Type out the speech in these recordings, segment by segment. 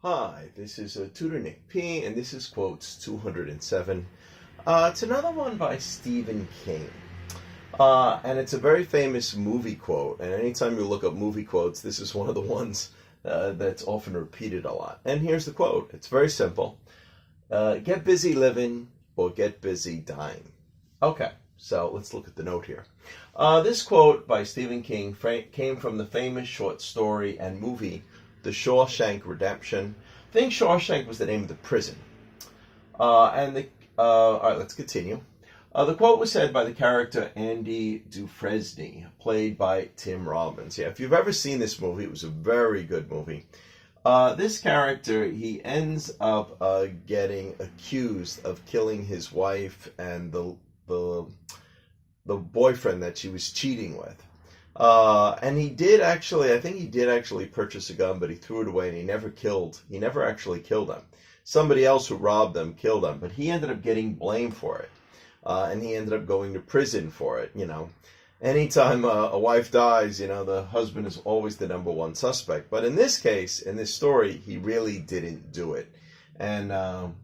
Hi, this is Tutor Nick P, and this is Quotes 207. It's another one by Stephan King. And it's a very famous movie quote, and anytime you look up movie quotes, this is one of the ones that's often repeated a lot. And here's the quote. It's very simple. Get busy living or get busy dying. Okay, so let's look at the note here. This quote by Stephan King came from the famous short story and movie The Shawshank Redemption. I think Shawshank was the name of the prison. All right, let's continue. The quote was said by the character Andy Dufresne, played by Tim Robbins. Yeah, if you've ever seen this movie, it was a very good movie. This character, he ends up getting accused of killing his wife and the boyfriend that she was cheating with. And he did actually, I think he did actually purchase a gun, but he threw it away and he never actually killed him. Somebody else who robbed them killed him, but he ended up getting blamed for it. And he ended up going to prison for it, Anytime a wife dies, the husband is always the number one suspect. But in this case, in this story, he really didn't do it. And, all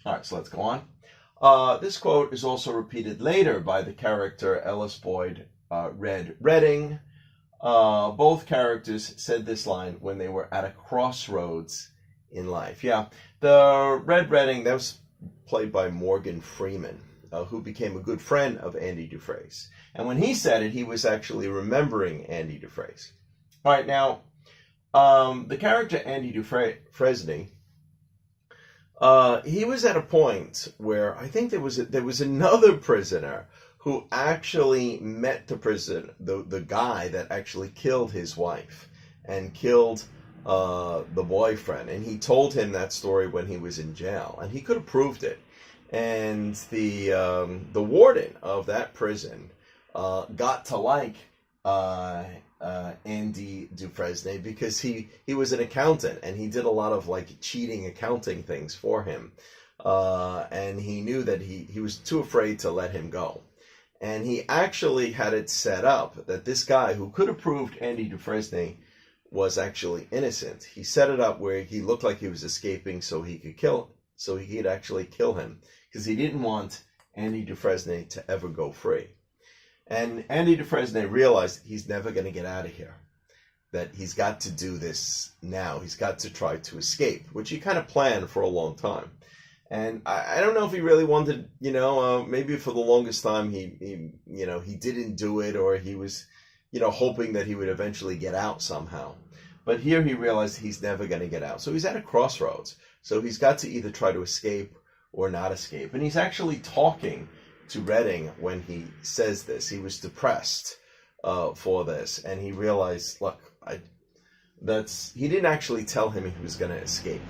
right, so let's go on. This quote is also repeated later by the character Ellis Boyd Red Redding. Both characters said this line when they were at a crossroads in life. Yeah, the Red Redding, that was played by Morgan Freeman, who became a good friend of Andy Dufresne. And when he said it, he was actually remembering Andy Dufresne. All right, now, the character Andy Dufresne, he was at a point where I think there was another prisoner who actually met the guy that actually killed his wife and killed the boyfriend. And he told him that story when he was in jail, and he could have proved it. And the warden of that prison got to like Andy Dufresne because he was an accountant and he did a lot of cheating accounting things for him. And he knew that he was too afraid to let him go. And he actually had it set up that this guy who could have proved Andy Dufresne was actually innocent. He set it up where he looked like he was escaping so he could actually kill him because he didn't want Andy Dufresne to ever go free. And Andy Dufresne realized he's never going to get out of here, that he's got to do this now. He's got to try to escape, which he kind of planned for a long time. And I don't know if he really wanted, maybe for the longest time he didn't do it, or he was, hoping that he would eventually get out somehow. But here he realized he's never going to get out. So he's at a crossroads. So he's got to either try to escape or not escape. And he's actually talking to Redding when he says this. He was depressed for this, and he realized, look, he didn't actually tell him he was going to escape.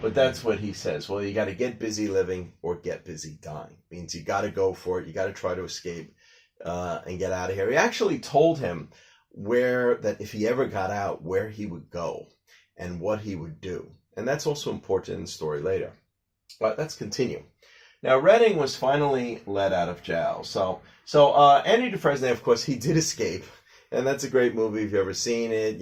But that's what he says. Well, you got to get busy living or get busy dying. Means you got to go for it. You got to try to escape and get out of here. He actually told him that if he ever got out, where he would go and what he would do. And that's also important in the story later. But let's continue. Now, Redding was finally let out of jail. So Andy Dufresne, of course, he did escape. And that's a great movie if you've ever seen it.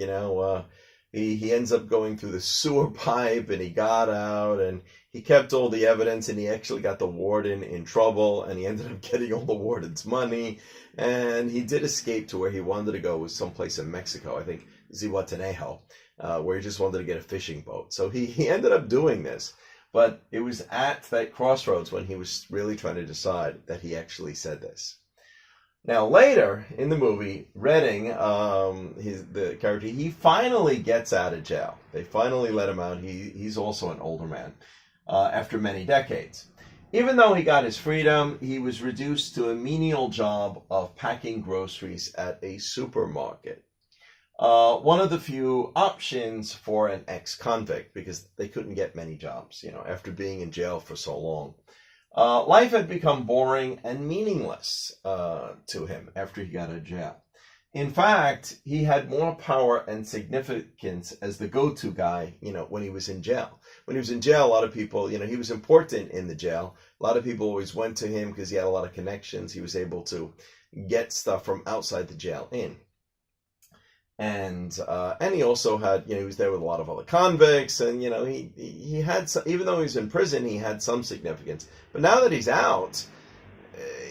He ends up going through the sewer pipe, and he got out, and he kept all the evidence, and he actually got the warden in trouble, and he ended up getting all the warden's money, and he did escape to where he wanted to go, was someplace in Mexico, I think Zihuatanejo, where he just wanted to get a fishing boat. So he ended up doing this, but it was at that crossroads when he was really trying to decide that he actually said this. Now, later in the movie, Redding, the character, he finally gets out of jail. They finally let him out. He's also an older man after many decades. Even though he got his freedom, he was reduced to a menial job of packing groceries at a supermarket. One of the few options for an ex-convict, because they couldn't get many jobs, after being in jail for so long. Life had become boring and meaningless to him after he got out of jail. In fact, he had more power and significance as the go-to guy, when he was in jail. When he was in jail, a lot of people, he was important in the jail. A lot of people always went to him because he had a lot of connections. He was able to get stuff from outside the jail in. And he also had, he was there with a lot of other convicts, and he had some, even though he was in prison, he had some significance. But now that he's out,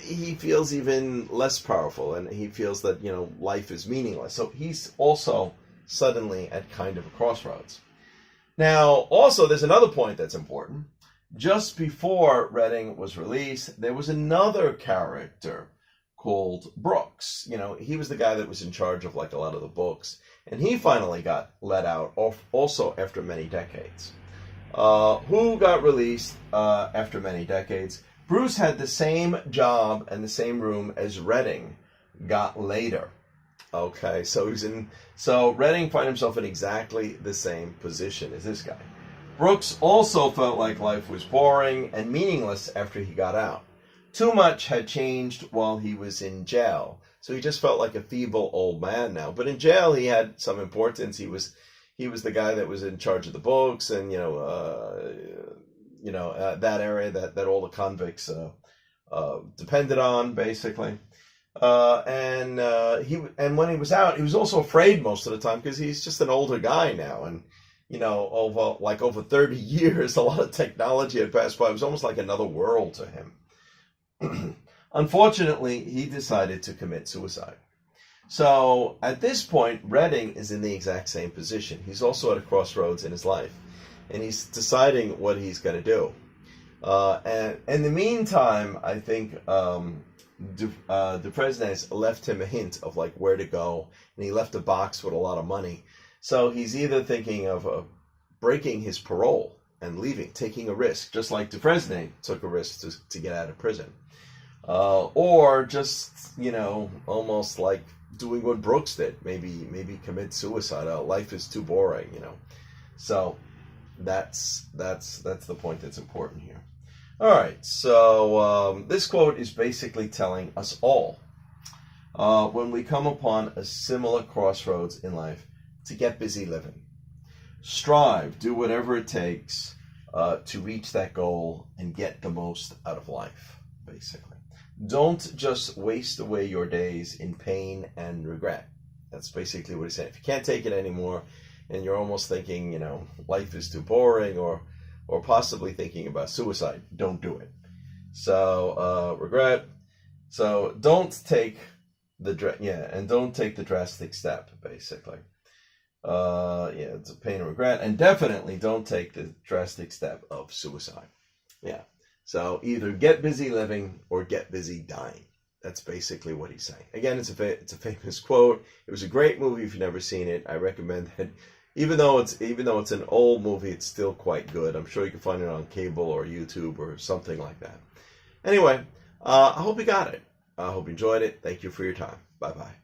he feels even less powerful, and he feels that life is meaningless. So he's also suddenly at kind of a crossroads. Now, also, there's another point that's important. Just before Redding was released, there was another character called Brooks. He was the guy that was in charge of like a lot of the books, and he finally got let out also after many decades. Who got released after many decades? Bruce had the same job and the same room as Redding got later. Okay, so Redding found himself in exactly the same position as this guy. Brooks also felt like life was boring and meaningless after he got out. Too much had changed while he was in jail, so he just felt like a feeble old man now. But in jail, he had some importance. He was the guy that was in charge of the books, and that area that all the convicts depended on, basically. And when he was out, he was also afraid most of the time because he's just an older guy now, and over 30 years, a lot of technology had passed by. It was almost like another world to him. Unfortunately, he decided to commit suicide. So at this point, Redding is in the exact same position. He's also at a crossroads in his life, and he's deciding what he's going to do. And in the meantime, I think Dufresne's left him a hint of like where to go, and he left a box with a lot of money. So he's either thinking of breaking his parole and leaving, taking a risk, just like Dufresne took a risk to get out of prison. Or just, almost like doing what Brooks did, maybe commit suicide. Life is too boring, So that's the point that's important here. All right, so this quote is basically telling us all, when we come upon a similar crossroads in life, to get busy living. Strive, do whatever it takes to reach that goal and get the most out of life, basically. Don't just waste away your days in pain and regret. That's basically what he's saying. If you can't take it anymore, and you're almost thinking, life is too boring, or possibly thinking about suicide, don't do it. So regret. So don't take the drastic step, basically. It's a pain and regret, and definitely don't take the drastic step of suicide. Yeah. So either get busy living or get busy dying. That's basically what he's saying. Again, it's a famous quote. It was a great movie. If you've never seen it, I recommend it. Even though it's an old movie, it's still quite good. I'm sure you can find it on cable or YouTube or something like that. Anyway, I hope you got it. I hope you enjoyed it. Thank you for your time. Bye-bye.